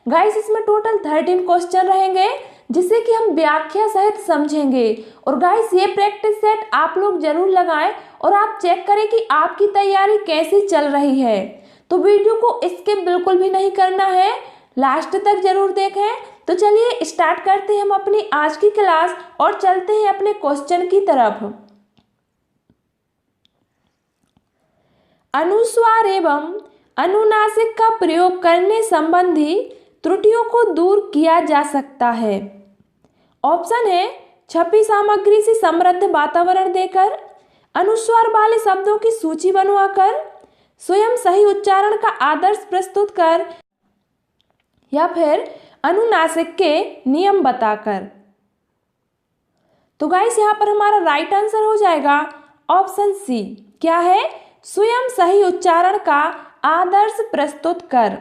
Guys इसमें total 13 question रहेंगे जिसे कि हम व्याख्या सहित समझेंगे। और गाइस ये प्रैक्टिस सेट आप लोग जरूर लगाएं और आप चेक करें कि आपकी तैयारी कैसी चल रही है। तो वीडियो को स्किप बिल्कुल भी नहीं करना है, लास्ट तक जरूर देखें। तो चलिए स्टार्ट करते हैं हम अपनी आज की क्लास और चलते हैं अपने क्वेश्चन की तरफ। अनुस्वार एवं अनुनासिक का प्रयोग करने संबंधी त्रुटियों को दूर किया जा सकता है। ऑप्शन है छपी सामग्री से समृद्ध वातावरण देकर, अनुस्वार वाले शब्दों की सूची बनवाकर, स्वयं सही उच्चारण का आदर्श प्रस्तुत कर, या फिर अनुनासिक के नियम बताकर। तो गाइस यहाँ पर हमारा राइट आंसर हो जाएगा ऑप्शन सी। क्या है? स्वयं सही उच्चारण का आदर्श प्रस्तुत कर।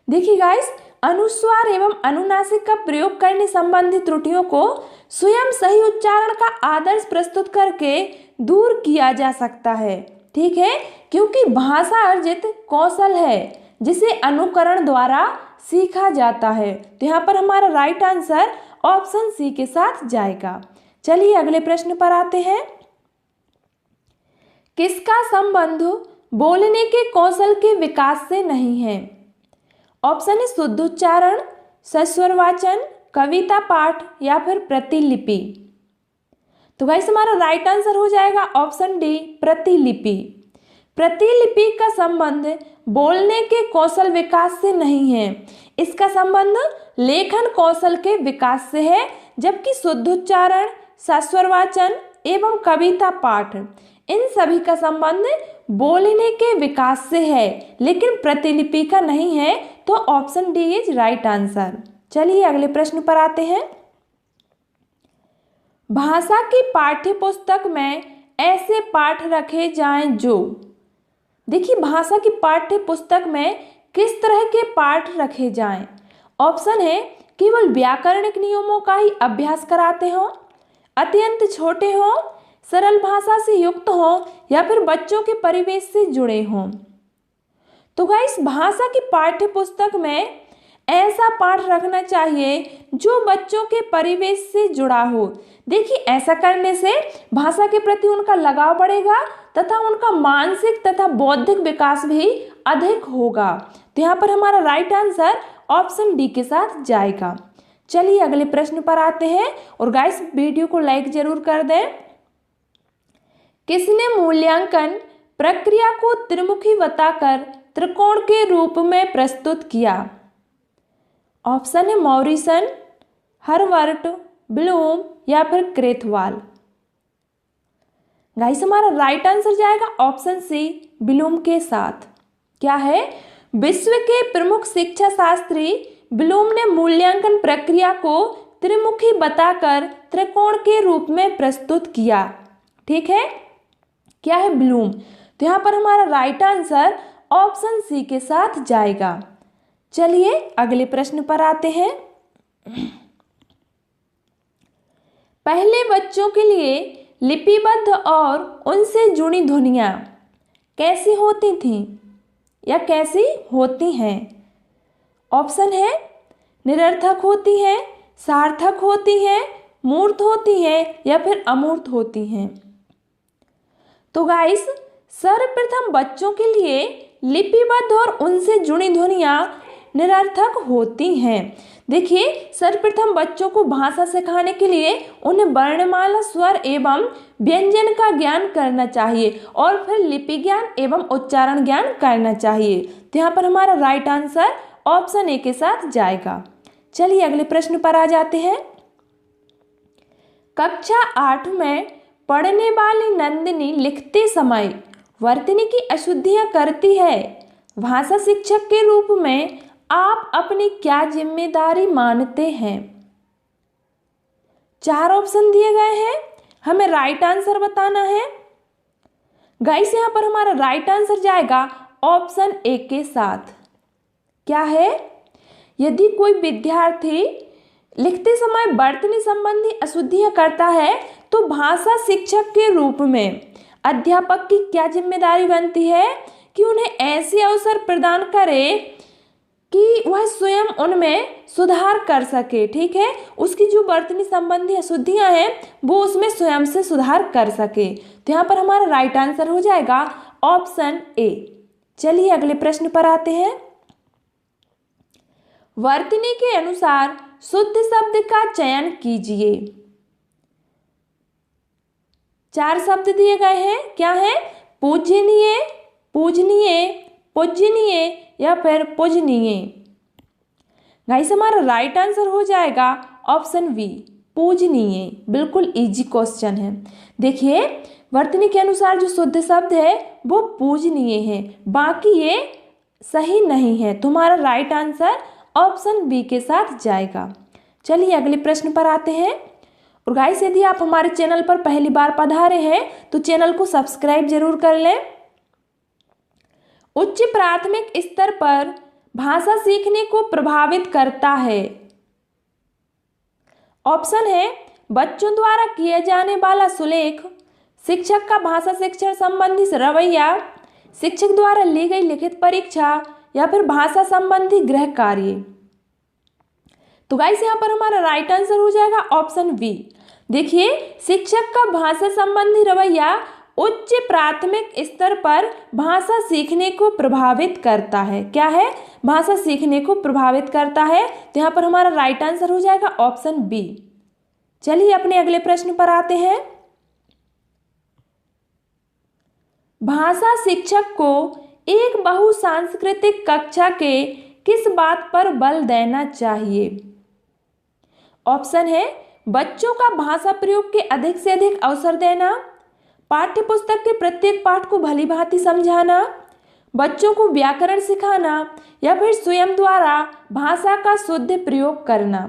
देखिए गाइस, अनुस्वार एवं अनुनासिक का प्रयोग करने संबंधी त्रुटियों को स्वयं सही उच्चारण का आदर्श प्रस्तुत करके दूर किया जा सकता है। ठीक है, क्योंकि भाषा अर्जित कौशल है जिसे अनुकरण द्वारा सीखा जाता है। तो यहाँ पर हमारा राइट आंसर ऑप्शन सी के साथ जाएगा। चलिए अगले प्रश्न पर आते हैं। किसका संबंध बोलने के कौशल के विकास से नहीं है? ऑप्शन है शुद्ध उच्चारण, सस्वर वाचन, कविता पाठ या फिर प्रतिलिपि। तो गाइस हमारा राइट आंसर हो जाएगा ऑप्शन डी, प्रतिलिपि। प्रतिलिपि का संबंध बोलने के कौशल विकास से नहीं है, इसका संबंध लेखन कौशल के विकास से है। जबकि शुद्ध उच्चारण, सस्वर वाचन एवं कविता पाठ इन सभी का संबंध बोलने के विकास से है, लेकिन प्रतिलिपि का नहीं है। तो option D is right answer. चलिए अगले प्रश्न पर आते हैं। भाषा की पाठ्य पुस्तक में ऐसे पाठ रखे जाएं जो, देखिए भाषा की पाठ्य पुस्तक में किस तरह के पाठ रखे जाएं। ऑप्शन है केवल व्याकरणिक नियमों का ही अभ्यास कराते हो, अत्यंत छोटे हो, सरल भाषा से युक्त हो या फिर बच्चों के परिवेश से जुड़े हों। तो गाइस भाषा की पाठ्य पुस्तक में ऐसा पाठ रखना चाहिए जो बच्चों के परिवेश से जुड़ा हो। देखिए ऐसा करने से भाषा के प्रति उनका लगाव बढ़ेगा तथा उनका मानसिक तथा बौद्धिक विकास भी अधिक होगा। तो यहाँ पर हमारा राइट आंसर ऑप्शन डी के साथ जाएगा। चलिए अगले प्रश्न पर आते हैं और गाइस वीडियो को लाइक जरूर कर दें। किसने मूल्यांकन प्रक्रिया को त्रिमुखी बताकर त्रिकोण के रूप में प्रस्तुत किया? ऑप्शन है मॉरिसन, हर्वर्ट, ब्लूम या फिर क्रेथवाल। गाइस हमारा राइट आंसर जाएगा ऑप्शन सी, ब्लूम के साथ। क्या है? विश्व के प्रमुख शिक्षा शास्त्री ब्लूम ने मूल्यांकन प्रक्रिया को त्रिमुखी बताकर त्रिकोण के रूप में प्रस्तुत किया। ठीक है, क्या है? ब्लूम। तो यहाँ पर हमारा राइट आंसर ऑप्शन सी के साथ जाएगा। चलिए अगले प्रश्न पर आते हैं। पहले बच्चों के लिए लिपिबद्ध और उनसे जुड़ी ध्वनियाँ कैसी होती थीं या कैसी होती हैं? ऑप्शन है निरर्थक होती हैं, सार्थक होती हैं, मूर्त होती हैं या फिर अमूर्त होती हैं। तो गाइस सर्वप्रथम बच्चों के लिए लिपिबद्ध और उनसे जुड़ी ध्वनियाँ निरर्थक होती हैं। देखिए सर्वप्रथम बच्चों को भाषा सिखाने के लिए उन्हें वर्णमाला, स्वर एवं व्यंजन का ज्ञान करना चाहिए और फिर लिपि ज्ञान एवं उच्चारण ज्ञान करना चाहिए। तो यहाँ पर हमारा राइट आंसर ऑप्शन ए के साथ जाएगा। चलिए अगले प्रश्न पर आ जाते हैं। कक्षा 8 में पढ़ने वाली नंदिनी लिखते समय वर्तनी की अशुद्धियां करती है। भाषा शिक्षक के रूप में आप अपनी क्या जिम्मेदारी मानते हैं? 4 ऑप्शन दिए गए हैं, हमें राइट आंसर बताना है। गाइस यहाँ पर हमारा राइट आंसर जाएगा ऑप्शन ए के साथ। क्या है? यदि कोई विद्यार्थी लिखते समय वर्तनी संबंधी अशुद्धियां करता है तो भाषा शिक्षक के रूप में अध्यापक की क्या जिम्मेदारी बनती है कि उन्हें ऐसे अवसर प्रदान करे कि वह स्वयं उनमें सुधार कर सके, ठीक है, उसकी जो वर्तनी संबंधी अशुद्धियां हैं वो उसमें स्वयं से सुधार कर सके। तो यहाँ पर हमारा राइट आंसर हो जाएगा ऑप्शन ए। चलिए अगले प्रश्न पर आते हैं। वर्तनी के अनुसार शुद्ध शब्द का चयन कीजिए। 4 शब्द दिए गए हैं, क्या है? पूजनीय, पूजनीय, पूजनीय या फिर पूजनीय। गाइस हमारा राइट आंसर हो जाएगा ऑप्शन बी, पूजनीय। बिल्कुल इजी क्वेश्चन है। देखिए वर्तनी के अनुसार जो शुद्ध शब्द है वो पूजनीय है, बाकी ये सही नहीं है। तुम्हारा राइट आंसर ऑप्शन बी के साथ जाएगा। चलिए अगले प्रश्न पर आते हैं। और गाइस यदि आप हमारे चैनल पर पहली बार पधारे हैं तो चैनल को सब्सक्राइब जरूर कर लें। उच्च प्राथमिक स्तर पर भाषा सीखने को प्रभावित करता है। ऑप्शन है बच्चों द्वारा किए जाने वाला सुलेख, शिक्षक का भाषा शिक्षण संबंधी रवैया, शिक्षक द्वारा ली गई लिखित परीक्षा या फिर भाषा संबंधी गृह कार्य। तो गाइस यहाँ पर हमारा राइट आंसर हो जाएगा ऑप्शन बी। देखिए शिक्षक का भाषा संबंधी रवैया उच्च प्राथमिक स्तर पर भाषा सीखने को प्रभावित करता है। क्या है? भाषा सीखने को प्रभावित करता है। तो यहाँ पर हमारा राइट आंसर हो जाएगा ऑप्शन बी। चलिए अपने अगले प्रश्न पर आते हैं। भाषा शिक्षक को एक बहुसांस्कृतिक कक्षा के किस बात पर बल देना चाहिए? ऑप्शन है बच्चों का भाषा प्रयोग के अधिक से अधिक अवसर देना, पाठ्य पुस्तक के प्रत्येक पाठ को भली भांति समझाना, बच्चों को व्याकरण सिखाना या फिर स्वयं द्वारा भाषा का शुद्ध प्रयोग करना।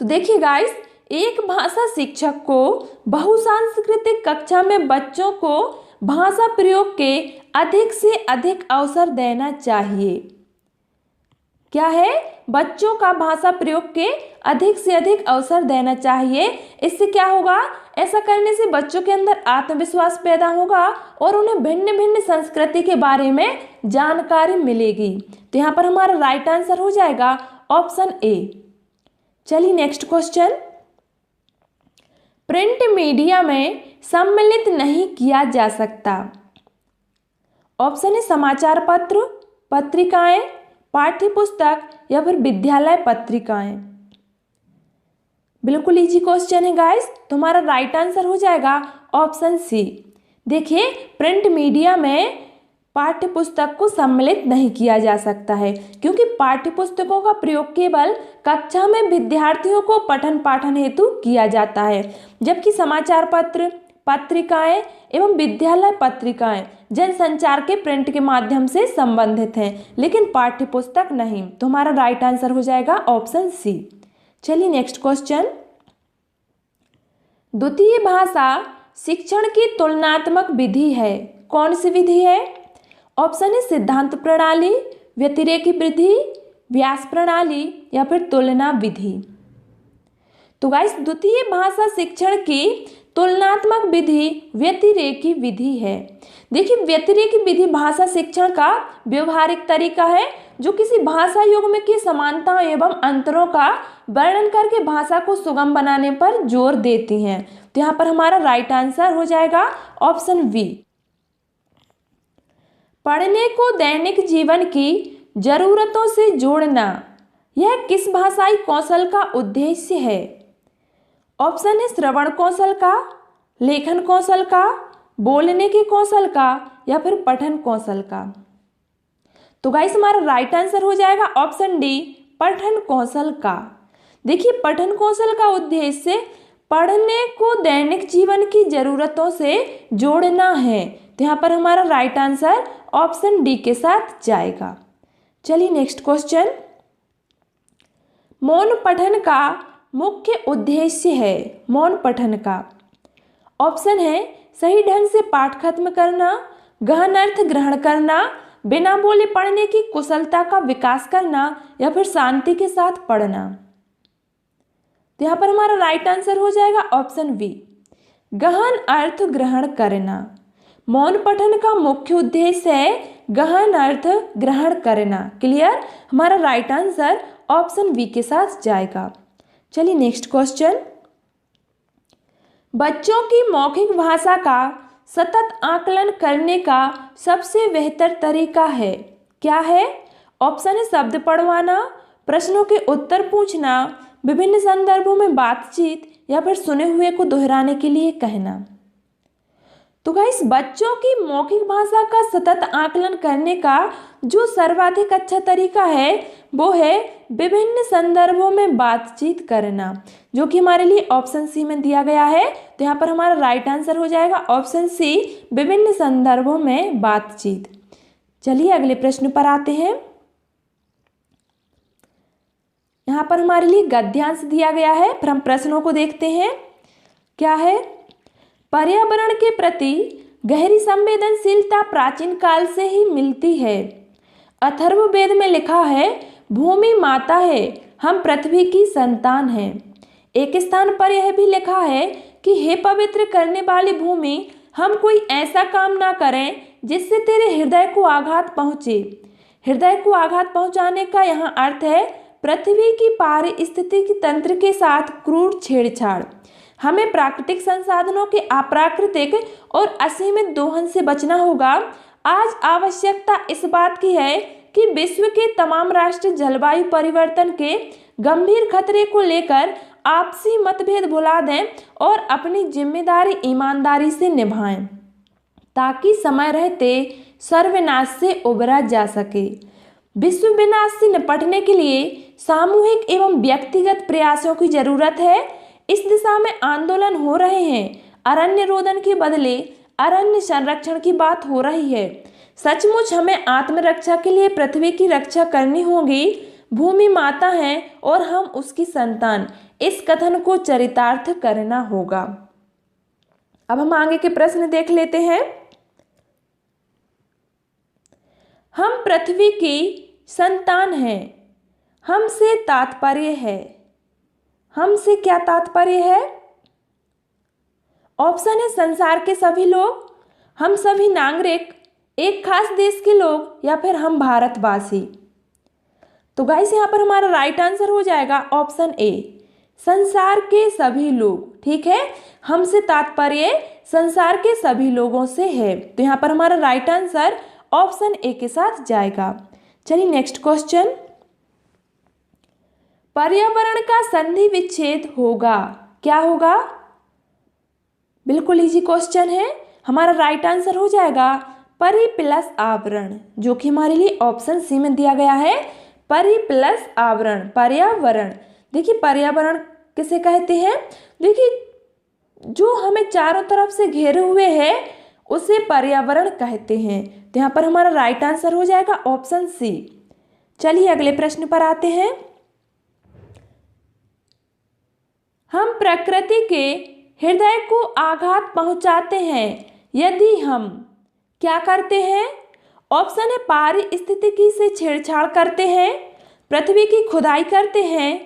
तो देखिए गाइस, एक भाषा शिक्षक को बहुसांस्कृतिक कक्षा में बच्चों को भाषा प्रयोग के अधिक से अधिक अवसर देना चाहिए। क्या है? बच्चों का भाषा प्रयोग के अधिक से अधिक अवसर देना चाहिए। इससे क्या होगा? ऐसा करने से बच्चों के अंदर आत्मविश्वास पैदा होगा और उन्हें भिन्न भिन्न संस्कृति के बारे में जानकारी मिलेगी। तो यहाँ पर हमारा राइट आंसर हो जाएगा ऑप्शन ए। चलिए नेक्स्ट क्वेश्चन। प्रिंट मीडिया में सम्मिलित नहीं किया जा सकता। ऑप्शन है समाचार पत्र, पत्रिकाएं, पाठ्य पुस्तक या फिर विद्यालय पत्रिकाएं। बिल्कुल इजी क्वेश्चन है गाइस। तुम्हारा राइट आंसर हो जाएगा ऑप्शन सी। देखिए प्रिंट मीडिया में पाठ्य पुस्तक को सम्मिलित नहीं किया जा सकता है, क्योंकि पाठ्य पुस्तकों का प्रयोग केवल कक्षा में विद्यार्थियों को पठन पाठन हेतु किया जाता है, जबकि समाचार पत्र, पत्रिकाएं एवं विद्यालय पत्रिकाएं जनसंचार के प्रिंट के माध्यम से संबंधित हैं, लेकिन पाठ्य पुस्तक नहीं। तो हमारा राइट आंसर हो जाएगा ऑप्शन सी। चलिए नेक्स्ट क्वेश्चन। द्वितीय भाषा शिक्षण की तुलनात्मक विधि है। कौन सी विधि है? ऑप्शन है सिद्धांत प्रणाली, व्यतिरेकी विधि, व्यास प्रणाली या फिर तुलना विधि। तो गाइस द्वितीय भाषा शिक्षण की तुलनात्मक विधि व्यतिरेकी विधि है। देखिए व्यतिरेकी विधि भाषा शिक्षण का व्यवहारिक तरीका है जो किसी भाषा युग्म की समानताओं एवं अंतरों का वर्णन करके भाषा को सुगम बनाने पर जोर देती हैं। तो यहाँ पर हमारा राइट आंसर हो जाएगा ऑप्शन बी। पढ़ने को दैनिक जीवन की जरूरतों से जोड़ना, यह किस भाषाई कौशल का उद्देश्य है? ऑप्शन है श्रवण कौशल का, लेखन कौशल का, बोलने के कौशल का या फिर पठन कौशल का। तो गाइस हमारा राइट आंसर हो जाएगा ऑप्शन डी, पठन कौशल का। देखिए पठन कौशल का उद्देश्य पढ़ने को दैनिक जीवन की जरूरतों से जोड़ना है। तो यहाँ पर हमारा राइट आंसर ऑप्शन डी के साथ जाएगा। चलिए नेक्स्ट क्वेश्चन। मौन पठन का मुख्य उद्देश्य है। मौन पठन का ऑप्शन है सही ढंग से पाठ खत्म करना, गहन अर्थ ग्रहण करना, बिना बोले पढ़ने की कुशलता का विकास करना या फिर शांति के साथ पढ़ना। तो यहाँ पर हमारा राइट आंसर हो जाएगा ऑप्शन बी, गहन अर्थ ग्रहण करना। मौन पठन का मुख्य उद्देश्य है गहन अर्थ ग्रहण करना। क्लियर? हमारा राइट आंसर ऑप्शन बी के साथ जाएगा। चलिए नेक्स्ट क्वेश्चन। बच्चों की मौखिक भाषा का सतत आकलन करने का सबसे बेहतर तरीका है, क्या है? ऑप्शन है शब्द पढ़वाना, प्रश्नों के उत्तर पूछना, विभिन्न संदर्भों में बातचीत, या फिर सुने हुए को दोहराने के लिए कहना। तो गाइस, बच्चों की मौखिक भाषा का सतत आकलन करने का जो सर्वाधिक अच्छा तरीका है वो है विभिन्न संदर्भों में बातचीत करना, जो कि हमारे लिए ऑप्शन सी में दिया गया है। तो यहाँ पर हमारा राइट आंसर हो जाएगा ऑप्शन सी, विभिन्न संदर्भों में बातचीत। चलिए अगले प्रश्न पर आते हैं। यहाँ पर हमारे लिए गद्यांश दिया गया है, फिर हम प्रश्नों को देखते हैं। क्या है? पर्यावरण के प्रति गहरी संवेदनशीलता प्राचीन काल से ही मिलती है। अथर्ववेद में लिखा है, भूमि माता है, हम पृथ्वी की संतान हैं। एक स्थान पर यह भी लिखा है कि हे पवित्र करने वाली भूमि, हम कोई ऐसा काम ना करें जिससे तेरे हृदय को आघात पहुँचे। हृदय को आघात पहुँचाने का यहाँ अर्थ है पृथ्वी की पारिस्थितिकी तंत्र के साथ क्रूर छेड़छाड़। हमें प्राकृतिक संसाधनों के अप्राकृतिक और असीमित दोहन से बचना होगा। आज आवश्यकता इस बात की है कि विश्व के तमाम राष्ट्र जलवायु परिवर्तन के गंभीर खतरे को लेकर आपसी मतभेद भुला दें और अपनी जिम्मेदारी ईमानदारी से निभाएं, ताकि समय रहते सर्वनाश से उबरा जा सके। विश्व विनाश से निपटने के लिए सामूहिक एवं व्यक्तिगत प्रयासों की जरूरत है। इस दिशा में आंदोलन हो रहे हैं। अरण्य रोदन के बदले अरण्य संरक्षण की बात हो रही है। सचमुच हमें आत्मरक्षा के लिए पृथ्वी की रक्षा करनी होगी। भूमि माता है और हम उसकी संतान, इस कथन को चरितार्थ करना होगा। अब हम आगे के प्रश्न देख लेते हैं। हम पृथ्वी की संतान हैं, हमसे तात्पर्य है। हमसे क्या तात्पर्य है? ऑप्शन है संसार के सभी लोग, हम सभी नागरिक, एक खास देश के लोग, या फिर हम भारतवासी। तो गाइस, यहाँ पर हमारा राइट आंसर हो जाएगा ऑप्शन ए, संसार के सभी लोग। ठीक है, हमसे तात्पर्य संसार के सभी लोगों से है। तो यहाँ पर हमारा राइट आंसर ऑप्शन ए के साथ जाएगा। चलिए नेक्स्ट क्वेश्चन। पर्यावरण का संधि विच्छेद होगा, क्या होगा? बिल्कुल इजी क्वेश्चन है। हमारा राइट आंसर हो जाएगा परि प्लस आवरण, जो कि हमारे लिए ऑप्शन सी में दिया गया है। परि प्लस आवरण, पर्यावरण। देखिए, पर्यावरण किसे कहते हैं? देखिए, जो हमें चारों तरफ से घेरे हुए है उसे पर्यावरण कहते हैं। तो यहाँ पर हमारा राइट आंसर हो जाएगा ऑप्शन सी। चलिए अगले प्रश्न पर आते हैं। हम प्रकृति के हृदय को आघात पहुंचाते हैं यदि हम क्या करते हैं? ऑप्शन है पारिस्थितिकी से छेड़छाड़ करते हैं, पृथ्वी की खुदाई करते हैं,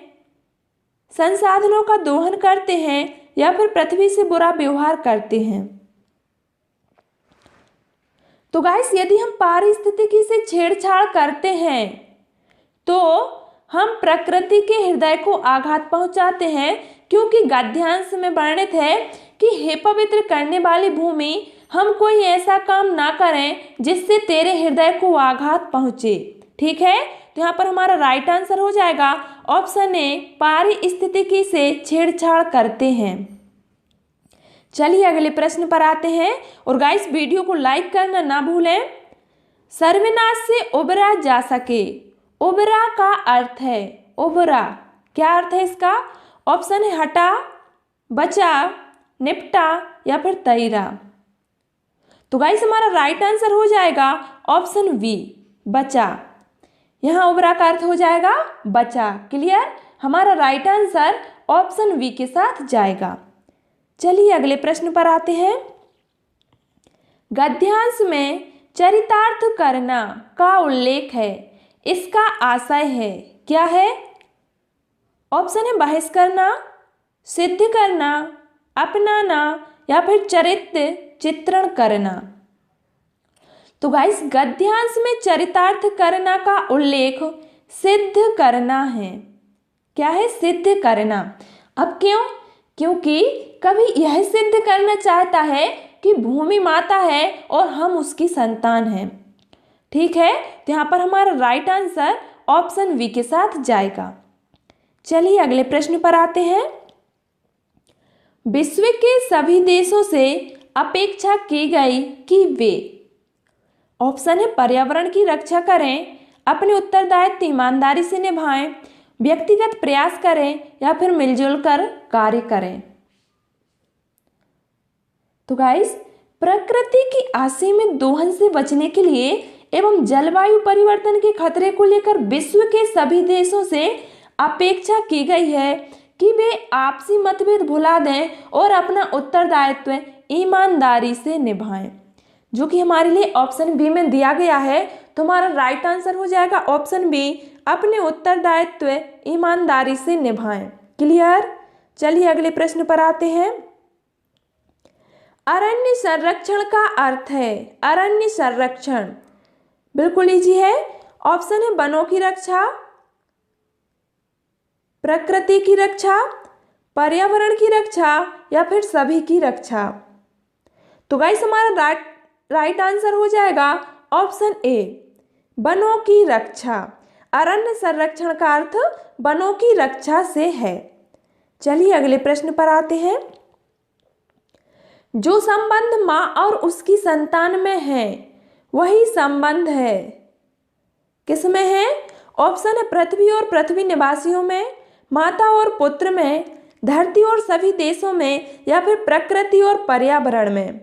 संसाधनों का दोहन करते हैं, या फिर पृथ्वी से बुरा व्यवहार करते हैं। तो गाइस, यदि हम पारिस्थितिकी से छेड़छाड़ करते हैं तो हम प्रकृति के हृदय को आघात पहुंचाते हैं, क्योंकि गद्यांश में वर्णित है कि हे पवित्र करने वाली भूमि, हम कोई ऐसा काम ना करें जिससे तेरे हृदय को आघात पहुंचे। ठीक है, तो यहाँ पर हमारा राइट आंसर हो जाएगा ऑप्शन ए, पारिस्थितिकी से छेड़छाड़ करते हैं। चलिए अगले प्रश्न पर आते हैं। और गाइस, वीडियो को लाइक करना ना भूलें। सर्वनाश से उबरा जा सके, उबरा का अर्थ है, उबरा क्या अर्थ है इसका? ऑप्शन है हटा, बचा, निपटा, या फिर तैरा। तो गाइस, हमारा राइट आंसर हो जाएगा ऑप्शन बी, बचा। यहाँ उबरा का अर्थ हो जाएगा बचा। क्लियर? हमारा राइट आंसर ऑप्शन बी के साथ जाएगा। चलिए अगले प्रश्न पर आते हैं। गद्यांश में चरितार्थ करना का उल्लेख है, इसका आशय है, क्या है? ऑप्शन है बहस करना, सिद्ध करना, अपनाना, या फिर चरित्र चित्रण करना। तो गाइस गद्यांश में चरितार्थ करना का उल्लेख सिद्ध करना है। क्या है? सिद्ध करना। अब क्यों? क्योंकि कवि यह सिद्ध करना चाहता है कि भूमि माता है और हम उसकी संतान हैं। ठीक है, तो यहाँ पर हमारा राइट आंसर ऑप्शन बी के साथ जाएगा। चलिए अगले प्रश्न पर आते हैं। विश्व के सभी देशों से अपेक्षा की गई कि वे, ऑप्शन है पर्यावरण की रक्षा करें, अपने उत्तरदायित्व ईमानदारी से निभाएं, व्यक्तिगत प्रयास करें या फिर मिलजुल कर कार्य करें। तो गाइस प्रकृति की असीमित दोहन से बचने के लिए एवं जलवायु परिवर्तन के खतरे को लेकर विश्व के सभी देशों से अपेक्षा की गई है कि वे आपसी मतभेद भुला दें और अपना उत्तरदायित्व ईमानदारी से निभाएं, जो कि हमारे लिए ऑप्शन बी में दिया गया है। तो हमारा राइट आंसर हो जाएगा ऑप्शन बी, अपने उत्तरदायित्व ईमानदारी से निभाएं। क्लियर? चलिए अगले प्रश्न पर आते हैं। अरण्य संरक्षण का अर्थ है, अरण्य संरक्षण बिल्कुल इजी है। ऑप्शन है वनों की रक्षा, प्रकृति की रक्षा, पर्यावरण की रक्षा या फिर सभी की रक्षा। तो गाइस हमारा राइट आंसर हो जाएगा ऑप्शन ए, वनों की रक्षा। अरण्य संरक्षण का अर्थ वनों की रक्षा से है। चलिए अगले प्रश्न पर आते हैं। जो संबंध माँ और उसकी संतान में है वही संबंध है, किसमें है? ऑप्शन है पृथ्वी और पृथ्वी निवासियों में, माता और पुत्र में, धरती और सभी देशों में या फिर प्रकृति और पर्यावरण में।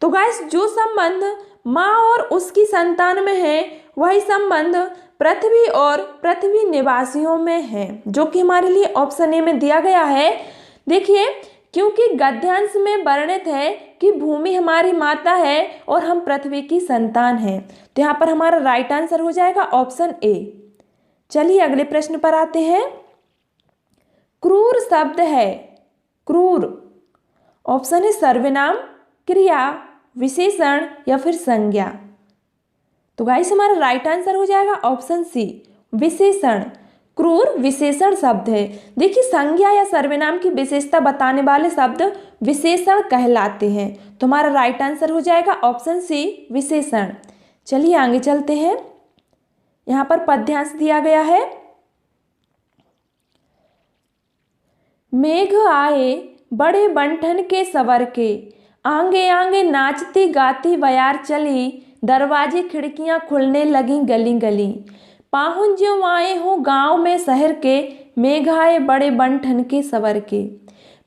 तो गाइस जो संबंध माँ और उसकी संतान में है वही संबंध पृथ्वी और पृथ्वी निवासियों में है, जो कि हमारे लिए ऑप्शन ए में दिया गया है। देखिए क्योंकि गद्यांश में वर्णित है कि भूमि हमारी माता है और हम पृथ्वी की संतान हैं, तो यहाँ पर हमारा राइट आंसर हो जाएगा ऑप्शन ए। चलिए अगले प्रश्न पर आते हैं। क्रूर शब्द है, क्रूर ऑप्शन है सर्वनाम, क्रिया, विशेषण या फिर संज्ञा। तो गाइस हमारा राइट आंसर हो जाएगा ऑप्शन सी, विशेषण। क्रूर विशेषण शब्द है। देखिए संज्ञा या सर्वनाम की विशेषता बताने वाले शब्द विशेषण कहलाते हैं, तो हमारा राइट आंसर हो जाएगा ऑप्शन सी, विशेषण। चलिए आगे चलते हैं। यहाँ पर पद्यांश दिया गया है। मेघ आए बड़े बंठन के सवर के, आंगे आंगे नाचती गाती बयार चली, दरवाजे खिड़कियां खुलने लगी गली गली, पाहुन ज्यों आए हो गांव में शहर के, मेघ आए बड़े बंठन के सवर के,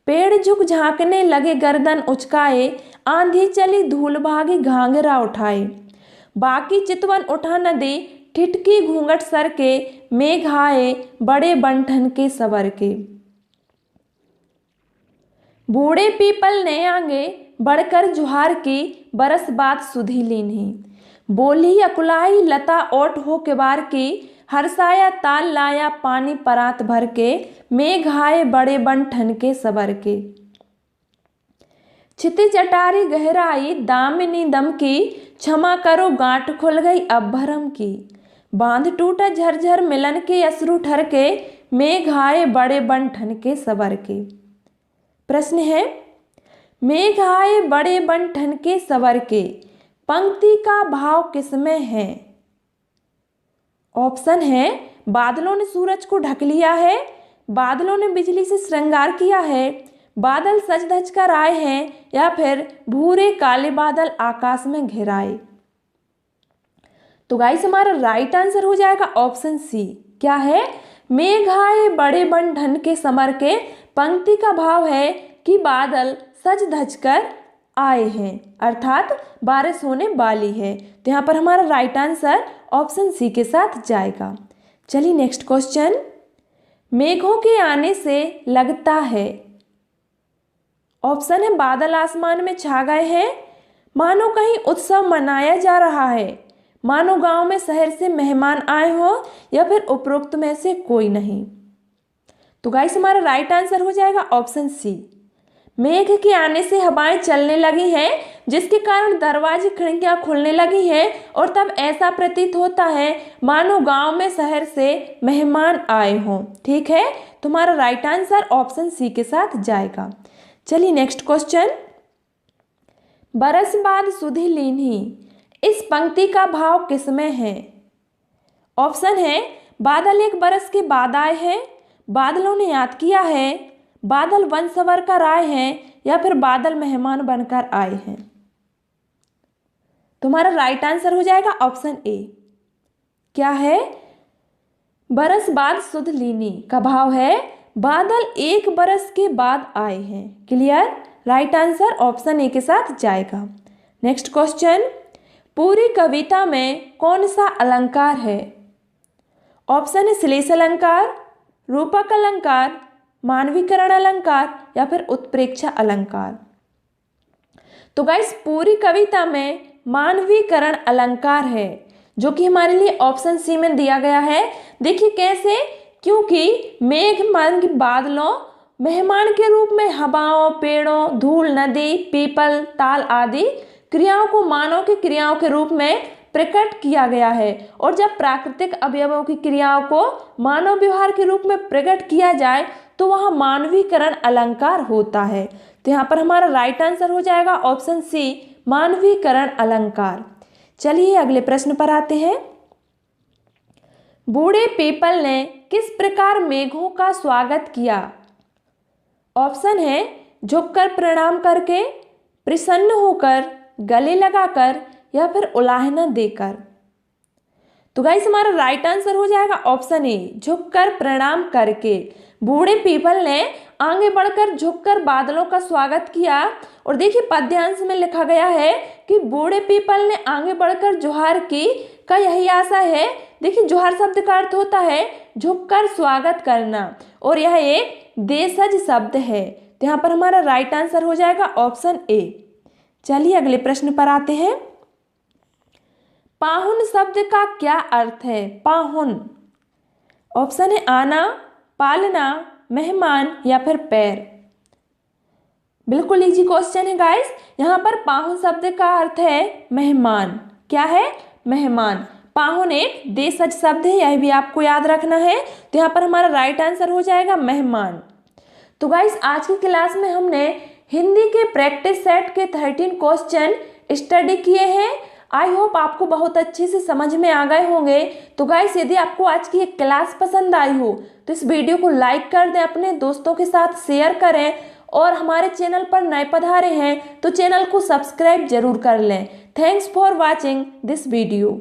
पेड़ झुक झांकने लगे गर्दन उचकाए, आंधी चली धूल भागी घाघरा उठाए, बाकी चितवन उठा नदी ठिठकी घूंघट सर के, मेघ आए बड़े बंठन के सवर के। बूढ़े पीपल ने आगे बढ़कर जुहार की, बरस बात सुधी लीन्ही, बोली अकुलाई लता ओट हो के बार की, हरसाया ताल लाया पानी परात भर के, मेघ आए बड़े बंठन के सबर के। छिति चटारी गहराई दामिनी दम की, क्षमा करो गांठ खुल गई अब भरम की, बांध टूटा झरझर मिलन के असरू ठर के, मेघ आए बड़े बंठन के सबर के। प्रश्न है मेघ आए बड़े बंठन के सवर के, पंक्ति का भाव किसमें है? ऑप्शन है बादलों ने सूरज को ढक लिया है, बादलों ने बिजली से श्रृंगार किया है, बादल सज धज कर आए हैं या फिर भूरे काले बादल आकाश में घिराए। तो गाइस हमारा राइट आंसर हो जाएगा ऑप्शन सी। क्या है? मेघ आए बड़े बंठन के समर के, पंक्ति का भाव है कि बादल सज धज कर आए हैं, अर्थात बारिश होने वाली है। तो यहाँ पर हमारा राइट आंसर ऑप्शन सी के साथ जाएगा। चलिए नेक्स्ट क्वेश्चन। मेघों के आने से लगता है, ऑप्शन है बादल आसमान में छा गए हैं, मानो कहीं उत्सव मनाया जा रहा है, मानो गांव में शहर से मेहमान आए हो या फिर उपरोक्त में से कोई नहीं। तो गाइस हमारा राइट आंसर हो जाएगा ऑप्शन सी। मेघ के आने से हवाएं चलने लगी हैं, जिसके कारण दरवाजे खिड़कियां खुलने लगी हैं और तब ऐसा प्रतीत होता है मानो गांव में शहर से मेहमान आए हों। ठीक है, तुम्हारा राइट आंसर ऑप्शन सी के साथ जाएगा। चलिए नेक्स्ट क्वेश्चन। बरस बाद सुधि लीन्ही, इस पंक्ति का भाव किसमें है? ऑप्शन है बादल एक बरस के बाद आए हैं, बादलों ने याद किया है, बादल वन संवर कर आए हैं, या फिर बादल मेहमान बनकर आए हैं। तुम्हारा राइट आंसर हो जाएगा ऑप्शन ए। क्या है? बरस बाद सुध लीनी का भाव है बादल एक बरस के बाद आए हैं। Clear? Right answer option A के साथ जाएगा। Next question. पूरी कविता में कौन सा अलंकार है? ऑप्शन है श्लेष अलंकार, रूपक अलंकार, मानवीकरण अलंकार, या फिर उत्प्रेक्षा अलंकार। तो गाइस पूरी कविता में मानवीकरण अलंकार है, जो कि हमारे लिए ऑप्शन सी में दिया गया है। देखिए कैसे, क्योंकि मेघ मन बादलों, मेहमान के रूप में हवाओं, पेड़ों, धूल, नदी, पीपल, ताल आदि क्रियाओं को मानव की क्रियाओं के रूप में प्रकट किया गया है। और जब प्राकृतिक अवयवों की क्रियाओं को मानव व्यवहार के रूप में प्रकट किया जाए तो वह मानवीकरण अलंकार होता है। तो यहाँ पर हमारा राइट आंसर हो जाएगा ऑप्शन सी, मानवीकरण अलंकार। चलिए अगले प्रश्न पर आते हैं। बूढ़े पीपल ने किस प्रकार मेघों का स्वागत किया? ऑप्शन है झुककर प्रणाम करके, प्रसन्न होकर, गले लगाकर, या फिर उलाहना देकर। तो गाइस हमारा राइट आंसर हो जाएगा ऑप्शन ए, झुककर प्रणाम करके। बूढ़े पीपल ने आगे बढ़कर झुककर बादलों का स्वागत किया। और देखिए पद्यांश में लिखा गया है कि बूढ़े पीपल ने आगे बढ़कर जोहार की का यही आशा है। देखिए जोहार शब्द का अर्थ होता है झुककर स्वागत करना, और यह एक देशज शब्द है। तो यहाँ पर हमारा राइट आंसर हो जाएगा ऑप्शन ए। चलिए अगले प्रश्न पर आते हैं। पाहुन शब्द का क्या अर्थ है? पाहुन। ऑप्शन है आना, पालना, मेहमान, या फिर पैर। बिल्कुल इजी क्वेश्चन है गाइस। यहाँ पर पाहुन शब्द का अर्थ है मेहमान। क्या है? मेहमान। पाहुन एक देशज शब्द है, यह भी आपको याद रखना है। तो यहाँ पर हमारा राइट आंसर हो जाएगा मेहमान। तो गाइस आज की क्लास में हमने हिंदी के प्रैक्टिस सेट के 13 क्वेश्चन स्टडी किए हैं। आई होप आपको बहुत अच्छे से समझ में आ गए होंगे। तो गाइस यदि आपको आज की एक क्लास पसंद आई हो तो इस वीडियो को लाइक कर दें, अपने दोस्तों के साथ शेयर करें, और हमारे चैनल पर नए पधारे हैं तो चैनल को सब्सक्राइब जरूर कर लें। Thanks for watching this video.